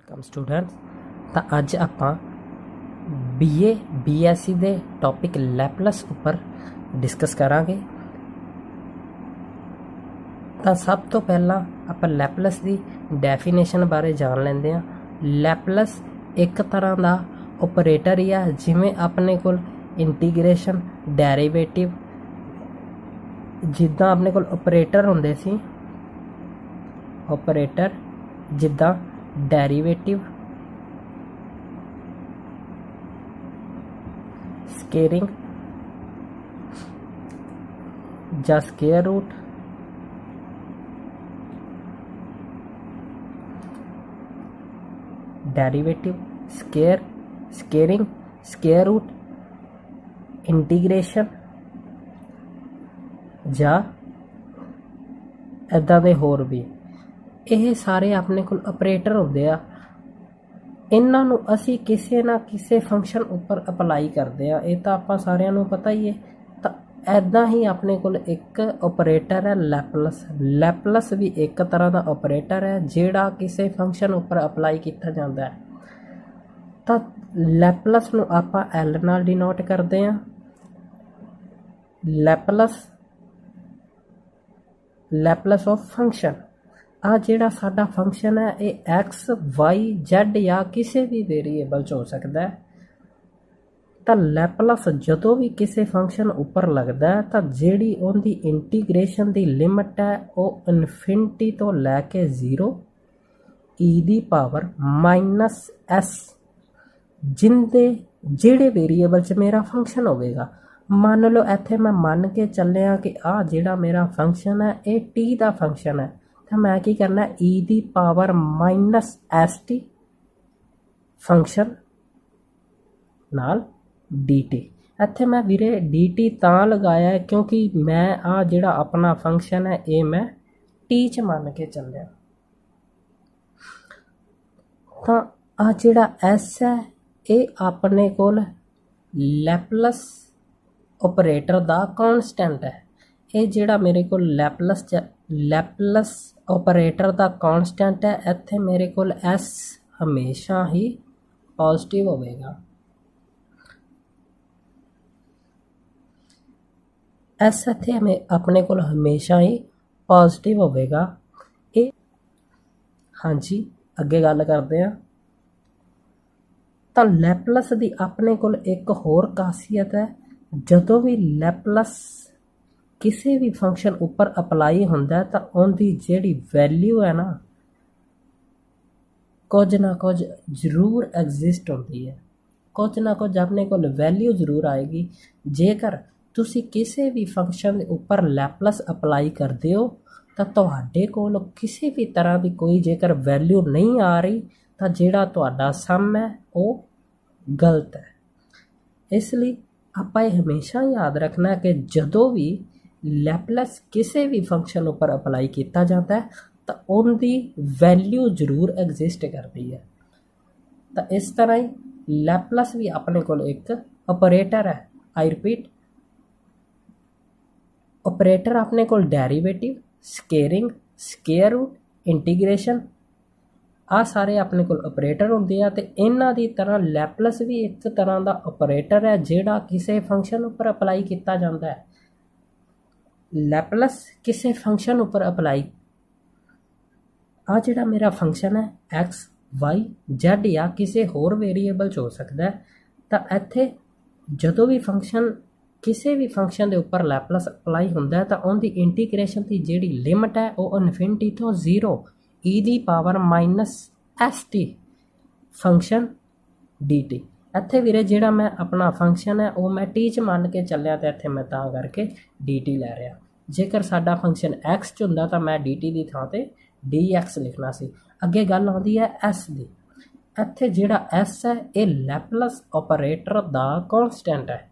Welcome students. ਤਾਂ ਅੱਜ ਆਪਾਂ BA BSc ਦੇ ਟੌਪਿਕ ਲੈਪਲਸ ਉੱਪਰ ਡਿਸਕਸ ਕਰਾਂਗੇ। ਤਾਂ ਸਭ ਤੋਂ ਪਹਿਲਾਂ ਆਪਾਂ ਲੈਪਲਸ ਦੀ ਡੈਫੀਨੇਸ਼ਨ ਬਾਰੇ ਜਾਣ ਲੈਂਦੇ ਹਾਂ। ਲੈਪਲਸ ਇੱਕ ਤਰ੍ਹਾਂ ਦਾ ਓਪਰੇਟਰ ਹੀ ਆ, ਜਿਵੇਂ ਆਪਣੇ ਕੋਲ ਇੰਟੀਗ੍ਰੇਸ਼ਨ, ਡੈਰੀਵੇਟਿਵ, ਜਿੱਦਾਂ ਆਪਣੇ ਕੋਲ ਓਪਰੇਟਰ ਹੁੰਦੇ ਸੀ, ਓਪਰੇਟਰ ਜਿੱਦਾਂ ਡੈਰੀਵੇਟਿਵ, ਸਕੇਅਰਿੰਗ ਜਾਂ square root, derivative, squaring, square root, integration ਜਾਂ ਇੱਦਾਂ ਦੇ ਹੋਰ ਵੀ। ਇਹ ਸਾਰੇ ਆਪਣੇ ਕੋਲ ਆਪਰੇਟਰ ਹੁੰਦੇ ਆ। ਇਹਨਾਂ ਨੂੰ ਅਸੀਂ ਕਿਸੇ ਨਾ ਕਿਸੇ ਫੰਕਸ਼ਨ ਉੱਪਰ ਅਪਲਾਈ ਕਰਦੇ ਆ, ਇਹ ਤਾਂ ਆਪਾਂ ਸਾਰਿਆਂ ਨੂੰ ਪਤਾ ਹੀ ਹੈ। ਤਾਂ ਇੱਦਾਂ ਹੀ ਆਪਣੇ ਕੋਲ ਇੱਕ ਆਪਰੇਟਰ ਹੈ ਲੈਪਲਸ। ਲੈਪਲਸ ਵੀ ਇੱਕ ਤਰ੍ਹਾਂ ਦਾ ਆਪਰੇਟਰ ਹੈ ਜਿਹੜਾ ਕਿਸੇ ਫੰਕਸ਼ਨ ਉੱਪਰ ਅਪਲਾਈ ਕੀਤਾ ਜਾਂਦਾ ਹੈ। ਤਾਂ ਲੈਪਲਸ ਨੂੰ ਆਪਾਂ L ਨਾਲ ਡਿਨੋਟ ਕਰਦੇ ਹਾਂ। ਲੈਪਲਸ ਆਫ ਫੰਕਸ਼ਨ, ਆ ਜਿਹੜਾ ਸਾਡਾ ਫੰਕਸ਼ਨ ਹੈ ਇਹ X, Y, Z ਜਾਂ ਕਿਸੇ ਵੀ ਵੇਰੀਏਬਲ 'ਚ ਹੋ ਸਕਦਾ ਹੈ। ਤਾਂ ਲੈਪਲਸ ਜਦੋਂ ਵੀ ਕਿਸੇ ਫੰਕਸ਼ਨ ਉੱਪਰ ਲੱਗਦਾ ਹੈ ਤਾਂ ਜਿਹੜੀ ਉਹਦੀ ਇੰਟੀਗ੍ਰੇਸ਼ਨ ਦੀ ਲਿਮਟ ਹੈ ਉਹ ਇਨਫਿਨਿਟੀ ਤੋਂ ਲੈ ਕੇ 0 e⁻⁻s ਜਿਹੜੇ ਵੇਰੀਏਬਲ 'ਚ ਮੇਰਾ ਫੰਕਸ਼ਨ ਹੋਵੇਗਾ। ਮੰਨ ਲਓ ਇੱਥੇ ਮੈਂ ਮੰਨ ਕੇ ਚੱਲਿਆ ਕਿ ਆਹ ਜਿਹੜਾ ਮੇਰਾ ਫੰਕਸ਼ਨ ਹੈ ਇਹ t ਦਾ ਫੰਕਸ਼ਨ ਹੈ, ਤਾਂ ਮੈਂ ਕੀ ਕਰਨਾ, e⁻−st ਫੰਕਸ਼ਨ ਨਾਲ dt। ਇੱਥੇ ਮੈਂ ਵੀਰੇ dt ਤਾਂ ਲਗਾਇਆ ਹੈ ਕਿਉਂਕਿ ਮੈਂ ਆਹ ਜਿਹੜਾ ਆਪਣਾ ਫੰਕਸ਼ਨ ਹੈ ਇਹ ਮੈਂ t 'ਚ ਮੰਨ ਕੇ ਚੱਲਿਆ। ਤਾਂ ਆਹ ਜਿਹੜਾ s ਹੈ ਇਹ ਆਪਣੇ ਕੋਲ ਲੈਪਲਸ ਓਪਰੇਟਰ ਦਾ ਕਾਂਸਟੈਂਟ ਹੈ। ਇਹ ਜਿਹੜਾ ਮੇਰੇ ਕੋਲ ਲੈਪਲਸ ਓਪਰੇਟਰ ਦਾ ਕਾਂਸਟੈਂਟ ਹੈ, ਇੱਥੇ ਮੇਰੇ ਕੋਲ s ਹਮੇਸ਼ਾ ਹੀ ਪੋਜ਼ਿਟਿਵ ਹੋਵੇਗਾ। s ਇੱਥੇ ਆਪਣੇ ਕੋਲ ਹਮੇਸ਼ਾ ਹੀ ਪੋਜ਼ਿਟਿਵ ਹੋਵੇਗਾ। ਇਹ ਹਾਂਜੀ, ਅੱਗੇ ਗੱਲ ਕਰਦੇ ਹਾਂ। ਤਾਂ ਲੈਪਲਸ ਦੀ ਆਪਣੇ ਕੋਲ ਇੱਕ ਹੋਰ ਖਾਸੀਅਤ ਹੈ, ਜਦੋਂ ਵੀ ਲੈਪਲਸ ਕਿਸੇ ਵੀ ਫੰਕਸ਼ਨ ਉੱਪਰ ਅਪਲਾਈ ਹੁੰਦਾ ਤਾਂ ਉਹਦੀ ਜਿਹੜੀ ਵੈਲਿਊ ਹੈ ਨਾ, ਕੁਝ ਨਾ ਕੁਝ ਜ਼ਰੂਰ ਐਗਜ਼ਿਸਟ ਹੁੰਦੀ ਹੈ, ਕੁਝ ਨਾ ਕੁਝ ਆਪਣੇ ਕੋਲ ਵੈਲਿਊ ਜ਼ਰੂਰ ਆਏਗੀ। ਜੇਕਰ ਤੁਸੀਂ ਕਿਸੇ ਵੀ ਫੰਕਸ਼ਨ ਦੇ ਉੱਪਰ ਲੈਪਲਸ ਅਪਲਾਈ ਕਰਦੇ ਹੋ ਤਾਂ ਤੁਹਾਡੇ ਕੋਲ ਕਿਸੇ ਵੀ ਤਰ੍ਹਾਂ ਦੀ ਕੋਈ ਜੇਕਰ ਵੈਲਿਊ ਨਹੀਂ ਆ ਰਹੀ ਤਾਂ ਜਿਹੜਾ ਤੁਹਾਡਾ ਸਮ ਹੈ ਉਹ ਗਲਤ ਹੈ। ਇਸ ਲਈ ਆਪਾਂ ਇਹ ਹਮੇਸ਼ਾ ਯਾਦ ਰੱਖਣਾ ਕਿ ਜਦੋਂ ਵੀ ਲੈਪਲਸ ਕਿਸੇ ਵੀ ਫੰਕਸ਼ਨ ਉੱਪਰ ਅਪਲਾਈ ਕੀਤਾ ਜਾਂਦਾ ਹੈ ਤਾਂ ਉਹਦੀ ਵੈਲਿਊ ਜ਼ਰੂਰ ਐਗਜ਼ਿਸਟ ਕਰਦੀ ਹੈ। ਤਾਂ ਇਸ ਤਰ੍ਹਾਂ ਹੀ ਲੈਪਲਸ ਵੀ ਆਪਣੇ ਕੋਲ ਇੱਕ ਆਪਰੇਟਰ ਹੈ। ਆਈ ਰਿਪੀਟ, ਆਪਰੇਟਰ ਆਪਣੇ ਕੋਲ derivative, squaring, square root, integration, ਆਹ ਸਾਰੇ ਆਪਣੇ ਕੋਲ ਆਪਰੇਟਰ ਹੁੰਦੇ ਆ। ਤੇ ਇਹਨਾਂ ਦੀ ਤਰ੍ਹਾਂ ਲੈਪਲਸ ਵੀ ਇੱਕ ਤਰ੍ਹਾਂ ਦਾ ਆਪਰੇਟਰ ਹੈ ਜਿਹੜਾ ਕਿਸੇ ਫੰਕਸ਼ਨ ਉੱਪਰ ਅਪਲਾਈ ਕੀਤਾ ਜਾਂਦਾ ਹੈ। ਲੈਪਲਸ ਕਿਸੇ ਫੰਕਸ਼ਨ ਉੱਪਰ ਅਪਲਾਈ, ਆਹ ਜਿਹੜਾ ਮੇਰਾ ਫੰਕਸ਼ਨ ਹੈ X, Y, Z ਜਾਂ ਕਿਸੇ ਹੋਰ ਵੇਰੀਏਬਲ 'ਚ ਹੋ ਸਕਦਾ ਹੈ। ਤਾਂ ਇੱਥੇ ਜਦੋਂ ਵੀ ਫੰਕਸ਼ਨ ਕਿਸੇ ਵੀ ਫੰਕਸ਼ਨ ਦੇ ਉੱਪਰ ਲੈਪਲਸ ਅਪਲਾਈ ਹੁੰਦਾ ਤਾਂ ਉਹਦੀ ਇੰਟੀਗ੍ਰੇਸ਼ਨ ਦੀ ਜਿਹੜੀ ਲਿਮਟ ਹੈ ਉਹ ਇਨਫਿਨਿਟੀ ਤੋਂ 0 e⁻−st ਫੰਕਸ਼ਨ dt। ਇੱਥੇ ਵੀਰੇ ਜਿਹੜਾ ਮੈਂ ਆਪਣਾ ਫੰਕਸ਼ਨ ਹੈ ਉਹ ਮੈਂ t 'ਚ ਮੰਨ ਕੇ ਚੱਲਿਆ ਅਤੇ ਇੱਥੇ ਮੈਂ ਤਾਂ ਕਰਕੇ dt ਲੈ ਰਿਹਾ। ਜੇਕਰ ਸਾਡਾ ਫੰਕਸ਼ਨ x 'ਚ ਹੁੰਦਾ ਤਾਂ ਮੈਂ dt ਦੀ ਥਾਂ 'ਤੇ dx ਲਿਖਣਾ ਸੀ। ਅੱਗੇ ਗੱਲ ਆਉਂਦੀ ਹੈ s ਦੀ। ਇੱਥੇ ਜਿਹੜਾ s ਹੈ ਇਹ ਲੈਪਲਸ ਓਪਰੇਟਰ ਦਾ ਕਾਂਸਟੈਂਟ ਹੈ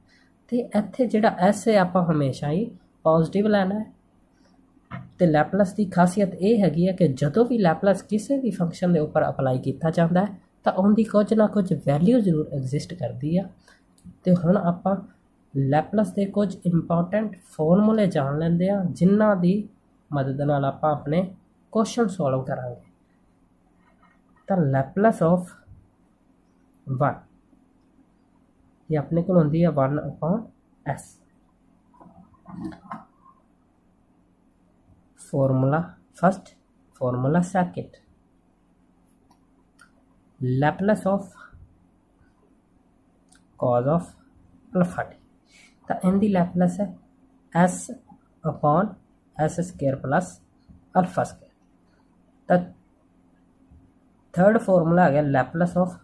ਅਤੇ ਇੱਥੇ ਜਿਹੜਾ s ਹੈ ਆਪਾਂ ਹਮੇਸ਼ਾ ਹੀ ਪੋਜ਼ਿਟਿਵ ਲੈਣਾ ਹੈ। ਅਤੇ ਲੈਪਲਸ ਦੀ ਖਾਸੀਅਤ ਇਹ ਹੈਗੀ ਹੈ ਕਿ ਜਦੋਂ ਵੀ ਲੈਪਲਸ ਕਿਸੇ ਵੀ ਫੰਕਸ਼ਨ ਦੇ ਉੱਪਰ ਅਪਲਾਈ ਕੀਤਾ ਜਾਂਦਾ ਹੈ ਤਾਂ ਉਹਦੀ ਕੁਝ ਨਾ ਕੁਝ ਵੈਲਿਊ ਜ਼ਰੂਰ ਐਗਜ਼ਿਸਟ ਕਰਦੀ ਆ। ਅਤੇ ਹੁਣ ਆਪਾਂ ਲੈਪਲਸ ਦੇ ਕੁਝ ਇੰਪੋਰਟੈਂਟ ਫਾਰਮੂਲੇ ਜਾਣ ਲੈਂਦੇ ਹਾਂ ਜਿਨ੍ਹਾਂ ਦੀ ਮਦਦ ਨਾਲ ਆਪਾਂ ਆਪਣੇ ਕੁਐਸਚਨ ਸੋਲਵ ਕਰਾਂਗੇ। ਤਾਂ ਲੈਪਲਸ ਆਫ 1 ਇਹ ਆਪਣੇ ਕੋਲ ਹੁੰਦੀ ਹੈ 1/s। formula first, formula second, Laplace of cos of alpha t, तो इनकी Laplace है s upon s square plus alpha square। तो थर्ड फॉर्मूला आ गया Laplace of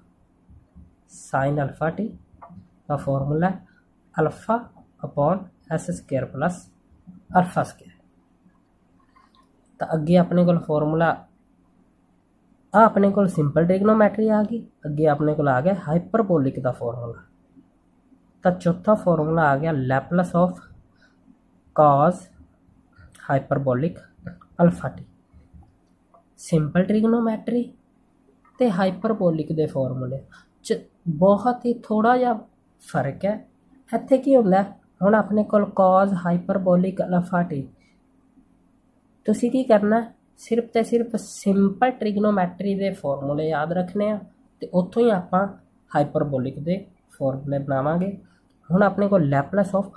sin alpha t का formula alpha upon s square plus alpha square. तो अगे अपने को फॉर्मूला अपने को सिंपल ट्रिग्नोमैट्री आ गई, अगे अपने को आ गया हाइपरबोलिक का फॉर्मूला। तो चौथा फॉर्मूला आ गया Laplace of cos hyperbolic alpha t. Simple trigonometry ते हाइपरबोलिक के फॉर्मूले च बहुत ही थोड़ा जिहा फर्क है। इत्थे की हुंदा हुण अपने को कॉस हाइपरबोलिक अल्फा टी, तुसीं की करना सिर्फ तो सिर्फ सिंपल ट्रिग्नोमैट्री के फॉर्मूले याद रखने आ ते उत्थों ही आपां हाइपरबोलिक के फॉर्मूले बनावांगे। हुण अपने को Laplace of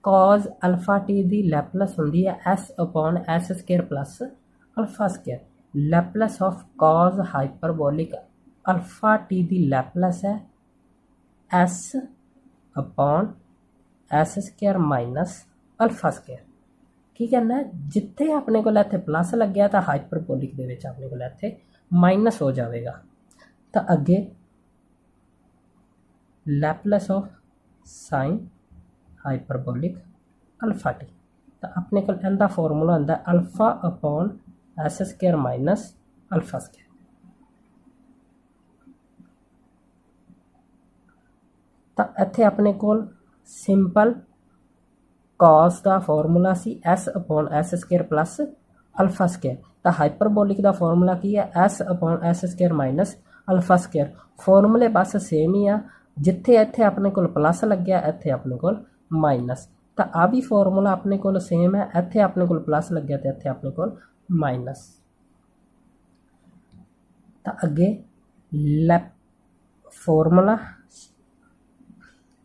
cos alpha t दी लैपलस हुंदी है s upon s square plus alpha square. Laplace of cos hyperbolic alpha t दी लैपलस है s upon s square minus alpha square. की करना है जिथे अपने को इत्थे प्लस लग गया तो हाइपरबोलिक दे विच अपने को इत्थे माइनस हो जाएगा। तो अगे Laplace of sine hyperbolic alpha t, तो अपने को इनका फॉर्मूला होंदा alpha upon s square minus alpha square. तो इत्थे अपने को सिंपल कॉस का फॉर्मूला सी s upon s square plus alpha square. तो हाइपरबोलिक का फॉर्मूला की है s upon s square minus alpha square. फॉर्मूले बस सेम ही आ, जिथे इत्थे अपने को प्लस लग गया इत्थे अपने को माइनस। तो आ भी फॉर्मूला अपने को सेम है, इत्थे अपने को प्लस लग गया तो इत्थे अपने को माइनस। तो अगे lap formula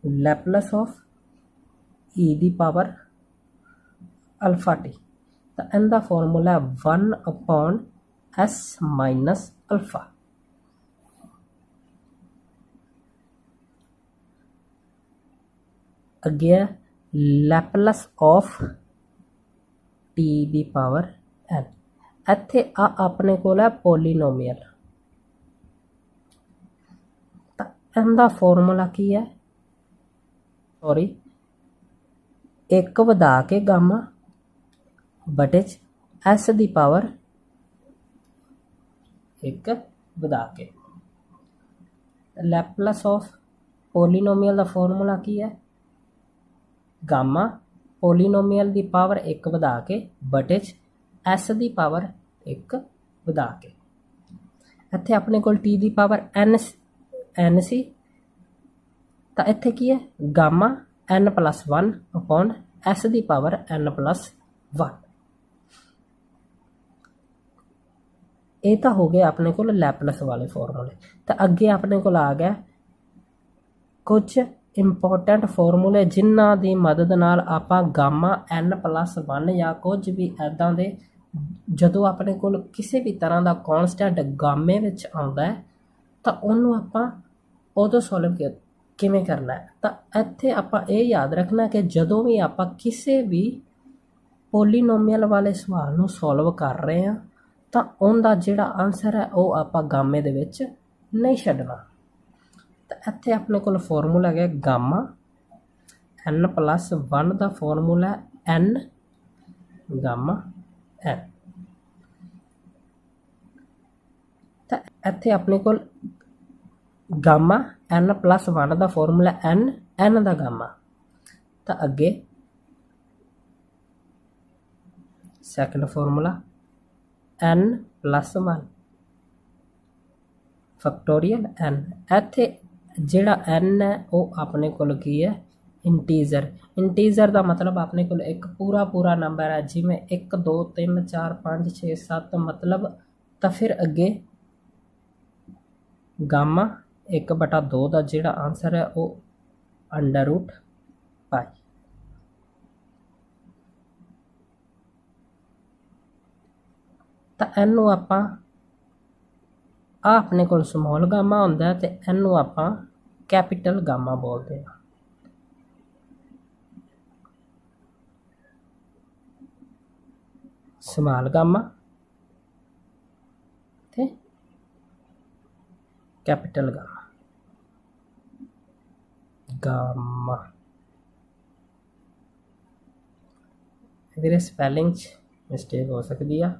Laplace of e the power alpha t, तो इनका formula 1 upon s minus alpha. अगे लैपलस ऑफ टी दी पावर एन, इत्थे आ अपने को है पोलीनोमियल। तो इनका फॉर्मूला की है सॉरी एक वधा के गामा बटे एस दी पावर एक वधा के। लैपलस ऑफ पोलीनोमियल का फॉर्मूला की है गामा पोलीनोमियल की पावर एक वधा के बटे एस दी पावर एक वधा के। इत्थे अपने को टी दी पावर एन सी, तो इत्थे की है gamma n plus 1 upon s दी पावर एन प्लस 1। ये तो हो गया अपने को लैपलस वाले फॉर्मूले। तो अगे अपने को आ गया कुछ इंपोर्टेंट फॉर्मूले जिन्हां दी मदद नाल आपां गामा एन प्लस 1 या कुछ भी ऐदां दे जदों अपने को किसी भी तरह का कॉन्सटेंट गामे विच आउंदा है तो उन्होंने आपां उदों सॉल्व किवें करना है। तो इत्थे आपां ये याद रखना कि जदों भी आपां किसी भी पोलीनोमियल वाले सवाल नूं सॉल्व कर रहे हैं तो उनका जिहड़ा आंसर है वो आपां गामे दे विच नहीं छड्डना। तो इत्थे अपने को फॉर्मूला है गामा एन प्लस 1 का फॉर्मूला एन गामा एन। तो इत्थे अपने को गामा एन प्लस 1 का फॉर्मूला एन एन का गामा। तो अगे second formula n plus 1 factorial n. इत्थे जिहड़ा एन है वो अपने को की है इंटीजर। इंटीजर का मतलब अपने को एक पूरा पूरा नंबर है, जिमें 1 2 3 4 5 6 7 मतलब। तो फिर अगे गामा 1/2 का जिहड़ा आंसर है वो अंडर रूट पाई। तो इनू आपां आ अपने कोल समॉल गामा हुंदा है, तो इनू आपां कैपिटल गामा बोलते हैं। स्मॉल गामा ते कैपिटल गामा। गामा वीरे स्पैलिंग मिस्टेक हो सकती है।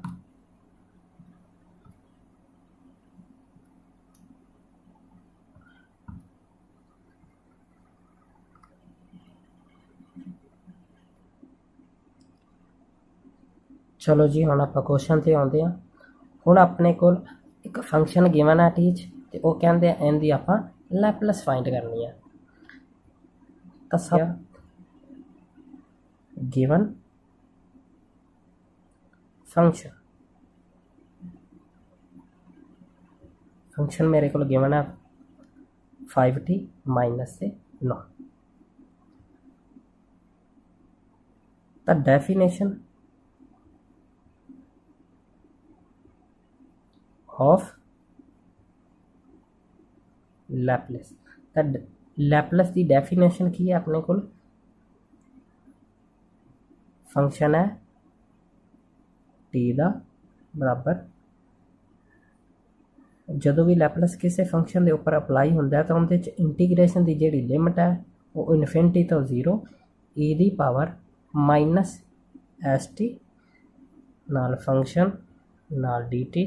चलो जी हुण आपां क्वेश्चन ते आउंदे हां। हुण अपने कोल एक फंक्शन गिवन है टीच, ते वो कहंदे इहदी आपां लैपलेस फाइंड करनी है। तो सब गिवन फंक्शन फंक्शन मेरे को गिवन है 5t माइनस से 9। तो डेफिनेशन ऑफ लैपलेस, तो लैपलेस की डेफिनेशन की है अपने को फंक्शन है टी का बराबर जो भी लैपलेस किसी फंक्शन के उपर अपलाई होंगे तो उनके इंटीग्रेशन की जी लिमिट है वो इनफिनिटी तो 0 ई दी पावर माइनस एस टी नाल फंक्शन नाल डी टी।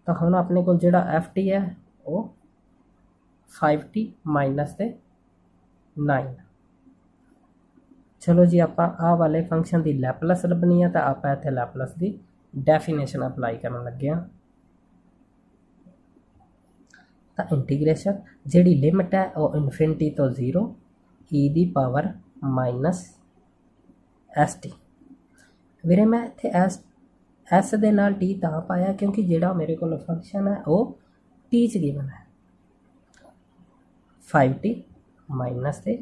तो हम अपने को जो एफ टी है वो 5t माइनस से 9। चलो जी आप वाले फंक्शन की लैपलेस लभनी है, तो आप इतने लैपलेस की डेफिनेशन अपलाई करन लगे हैं। तो इंटीग्रेशन जी लिमिट है वो इनफिनिटी तो 0 ई दी पावर माइनस एस टी। वीरे मैं इतने एस दे नाल टी तां पाया क्योंकि जिहड़ा मेरे को फंक्शन है वो टी च गिवन है 5t माइनस से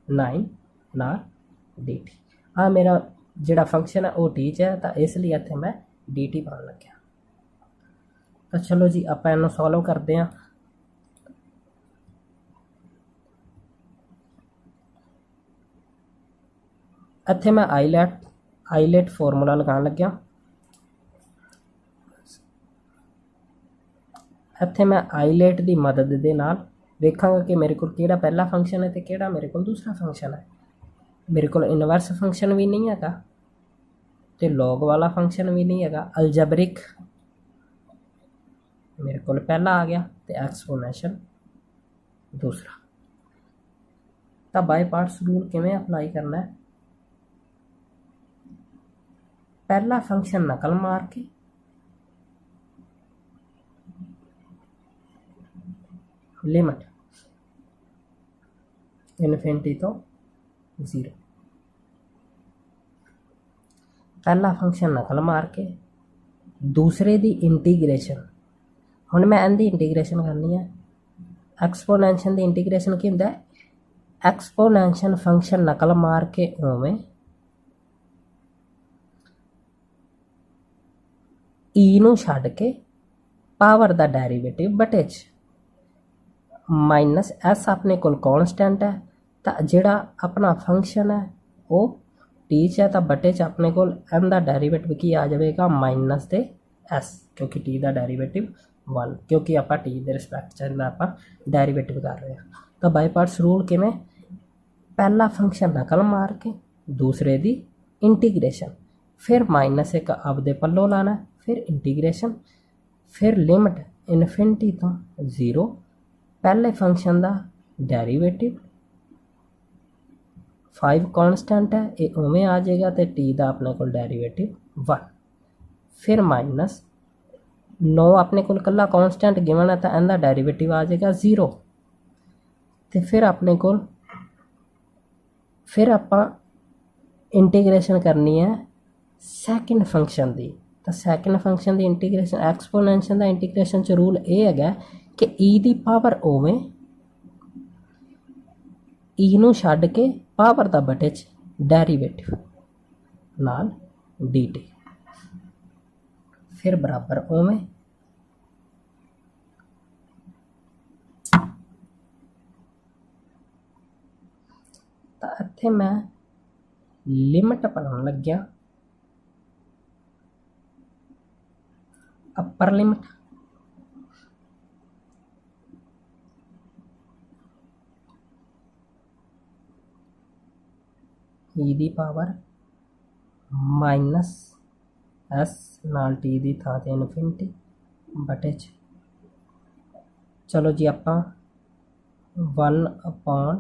9 नाल डी टी। हाँ मेरा जिहड़ा फंक्शन है वो टी च है, तो इसलिए इत्थे मैं डी टी पाउण लग्या। तो चलो जी आप इन्हूं सॉल्व करते हैं। इत्थे मैं आईलेट फॉर्मूला लगान लग्या। इत्थे मैं आईलेट की मदद के नाल वेखांगा कि मेरे को किहड़ा पहला फंक्शन है तो किहड़ा मेरे को दूसरा फंक्शन है। मेरे को इनवर्स फंक्शन भी नहीं है तो लॉग वाला फंक्शन भी नहीं है। अलजबरिक मेरे को पहला आ गया तो एक्सपोनेंशियल दूसरा। तो बाय पार्ट्स रूल किवें अप्लाई करना है, पहला फंक्शन नकल मार के लिमिट इनफिनिटी तो 0, पहला फंक्शन नकल मार के दूसरे दी इंटीग्रेशन। हुण मैं इनकी इंटीग्रेशन करनी है। एक्सपोनेंशियल की इंटीग्रेशन की होंदा है एक्सपोनेंशियल फंक्शन नकल मार के उवें ई नूं छड्ड के पावर का डेरीवेटिव बटे च माइनस एस अपने को कॉन्सटेंट है। तो जिहड़ा अपना फंक्शन है वो टी च है, तो बटे च अपने को एन का डेरीवेटिव की आ जाएगा माइनस से एस, क्योंकि टी का डेरीवेटिव 1 क्योंकि आप टी के रिस्पैक्ट च आप डेरीवेटिव कर रहे हैं। तो बाय पार्ट्स रूल किवें, पहला फंक्शन नकल मार के दूसरे दी इंटीग्रेशन, फिर माइनस एक आपदे पल्लों लाना, फिर इंटीग्रेशन, फिर लिमिट इनफिनिटी तो 0 पहले फंक्शन का डेरीवेटिव 5 कॉन्सटेंट है ये उवें आ जाएगा तो टी का अपने को डेरीवेटिव 1, फिर माइनस 9 अपने को कला कॉन्सटेंट गिवन है तो इनका डेरीवेटिव आ जाएगा 0। तो फिर अपने को फिर आप इंटीग्रेशन करनी है सैकेंड फंक्शन की। ਤਾਂ ਸੈਕਿੰਡ ਫੰਕਸ਼ਨ ਦੀ ਇੰਟੀਗ੍ਰੇਸ਼ਨ ਐਕਸਪੋਨੈਂਸ਼ੀਅਲ ਦਾ ਇੰਟੀਗ੍ਰੇਸ਼ਨ 'ਚ ਰੂਲ ਇਹ ਹੈਗਾ ਕਿ e ਦੀ ਪਾਵਰ ਉਵੇਂ e ਨੂੰ ਛੱਡ ਕੇ ਪਾਵਰ ਦਾ ਬਟੇ 'ਚ ਡੈਰੀਵੇਟਿਵ ਨਾਲ dt ਫਿਰ ਬਰਾਬਰ ਉਵੇਂ ਤਾਂ ਇੱਥੇ ਮੈਂ ਲਿਮਟ ਬਣਾਉਣ ਲੱਗਿਆ अपर लिमिट e दी पावर माइनस एस नाल टी दी थां ते इनफिनिटी बटे च चलो जी आपां 1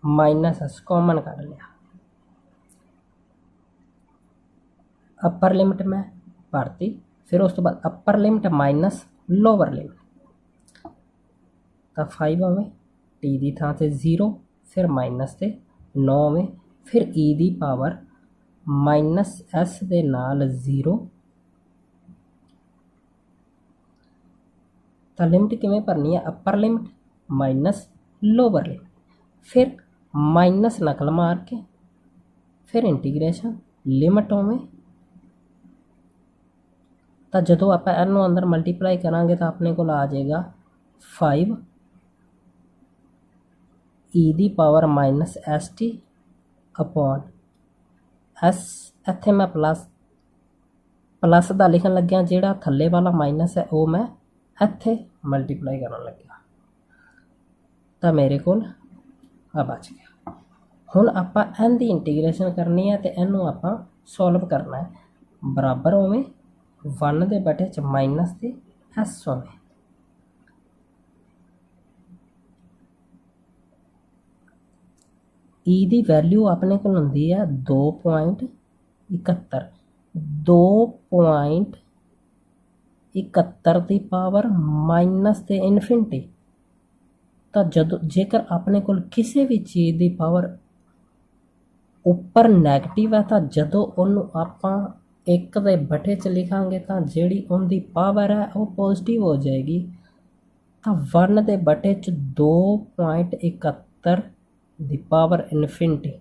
माइनस एस कॉमन कर लिया। अपर लिमिट मैं भरती फिर उस तो बाद upper limit minus lower limit तो 5 आवे टी दी थां ते 0 फिर माइनस ते 9 आवे फिर ई दी पावर माइनस एस दे नाल 0 तो लिमिट किवें भरनी है upper limit minus lower limit फिर माइनस नकल मार के फिर इंटीग्रेशन लिमिट उवें तो जो आप इनू अंदर मल्टीप्लाई करांगे तो अपने को आ जाएगा 5 ई दी power minus s t upon s इत्थे मैं प्लस का लिखन लग्या जिहड़ा थल्ले वाला माइनस है वो मैं इत्थे मल्टीप्लाई करन लग्या तो मेरे को बच गया। हुण आपां एन दी इंटीग्रेशन करनी है तो इनू आपां सॉल्व करना है बराबर उवें 1 दे बटे च माइनस दे एस होवे ई दी वैल्यू अपने को हुंदी है 2.71 2.71 दी पावर माइनस दे इनफिनिटी तो जदों जेकर अपने को किसी भी चीज़ दी पावर उपर नैगेटिव है तो जदों उन्नू आपां एक दे बटे च लिखांगे तो जिहड़ी उनकी पावर है वो पॉजिटिव हो जाएगी तो 1 दे बटे च 2.71 the power infinity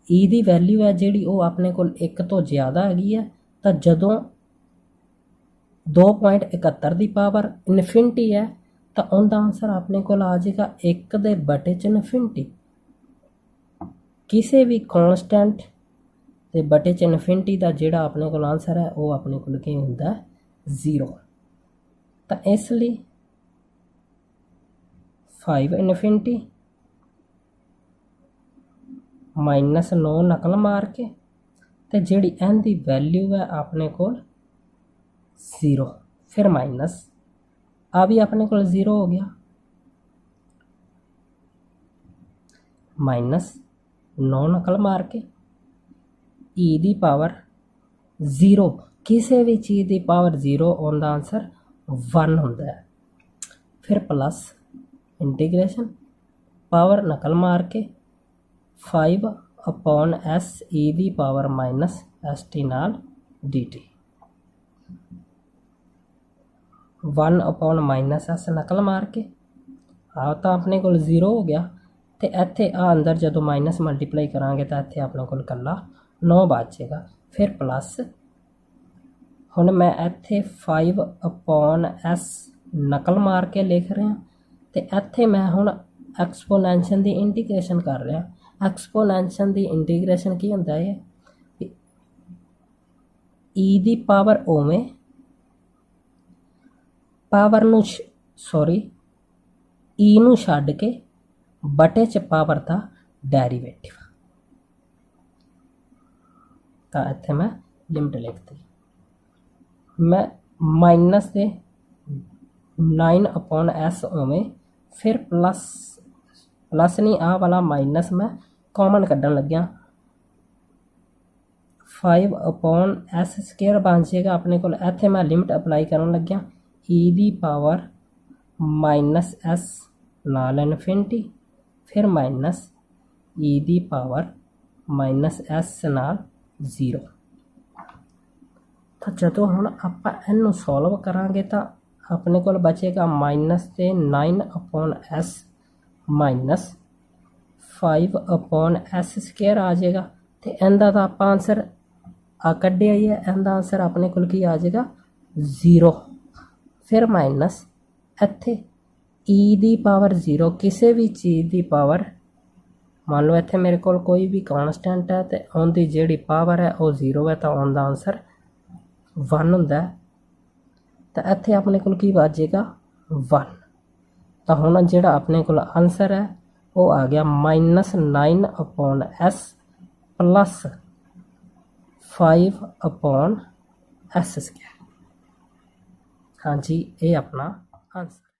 E the value है जिहड़ी वो अपने को एक तो ज़्यादा हैगी है तो जदों 2.71 दी पावर इनफिनिटी है तो उनका आंसर अपने को आ जाएगा 1 दे बटे च इनफिनिटी किसी भी कॉन्स्टेंट ते बटे च इनफिनिटी का जिहड़ा अपने को आंसर है वो अपने को क्या होंदा 0 तो इसलिए 5 इनफिनिटी माइनस 9 नकल मार के तो जिहड़ी एन दी वैल्यू है अपने को 0 फिर माइनस आ भी अपने को 0 हो गया माइनस 9 नकल मार के ई दी पावर 0 किसी भी चीज़ की पावर 0 उनका आंसर 1 होंदा है फिर प्लस इंटीग्रेशन पावर नकल मार के 5 अपॉन एस ई दी पावर माइनस एस टी नाल d t 1 upon minus s नकल मार के आ तो अपने को 0 हो गया तो इत्थे आ अंदर जो माइनस मल्टीप्लाई करांगे तो इत्थे अपने को कल्ला 9 बचेगा फिर प्लस हुण मैं इत्थे 5 अपॉन एस नकल मार के लिख रहा तो इत्थे मैं हुण एक्सपोनेंशियल की इंटीग्रेशन कर रहा एक्सपोनेंशियल की इंटीग्रेशन की होंदा है ई दी पावर उवें पावर नू सॉरी ई नू छड्ड के बटे च पावर का डेरीवेटिव तो इत्थे मैं लिमिट लिखती मैं माइनस दे 9 अपॉन एस उवें फिर प्लस नहीं आ वाला माइनस मैं कॉमन कड्ढन लग्या 5 अपॉन एस स्केयर बन जाएगा अपने को इत्थे मैं लिमिट अप्लाई करन लग्या ई दी पावर माइनस एस नाल इनफिनिटी फिर माइनस ई दी पावर माइनस एस नाल 0 ਤਾਂ ਜਦੋਂ ਹੁਣ ਆਪਾਂ ਇਹਨੂੰ ਸੋਲਵ ਕਰਾਂਗੇ ਤਾਂ ਆਪਣੇ ਕੋਲ ਬਚੇਗਾ ਮਾਈਨਸ ਤੇ 9/s ਮਾਈਨਸ 5/s ਸਕੁਅਰ ਆ ਜਾਏਗਾ। ਤੇ ਇਹਦਾ ਤਾਂ ਆਪਾਂ ਆਂਸਰ ਆ ਕੱਢਿਆ ਹੀ ਹੈ, ਇਹਦਾ ਆਂਸਰ ਆਪਣੇ ਕੋਲ ਕੀ ਆ ਜਾਏਗਾ 0। ਫਿਰ ਮਾਈਨਸ ਇੱਥੇ e ਦੀ ਪਾਵਰ 0 ਕਿਸੇ ਵੀ ਚੀਜ਼ ਦੀ ਪਾਵਰ, ਮੰਨ ਲਓ ਇੱਥੇ ਮੇਰੇ ਕੋਲ ਕੋਈ ਵੀ ਕਾਂਸਟੈਂਟ ਹੈ ਤੇ ਉਹਦੀ ਜਿਹੜੀ ਪਾਵਰ ਹੈ ਉਹ 0 ਹੈ ਤਾਂ ਉਹਦਾ ਆਂਸਰ 1 ਹੁੰਦਾ ਹੈ। ਤਾਂ ਇੱਥੇ ਆਪਣੇ ਕੋਲ ਕੀ ਬਚ ਜਾਏਗਾ 1। ਤਾਂ ਹੁਣ ਜਿਹੜਾ ਆਪਣੇ ਕੋਲ ਆਂਸਰ ਹੈ ਉਹ ਆ ਗਿਆ -9/s ਪਲੱਸ 5/s ਸਕੁਅਰ। ਹਾਂਜੀ, ਇਹ ਆਪਣਾ ਆਂਸਰ।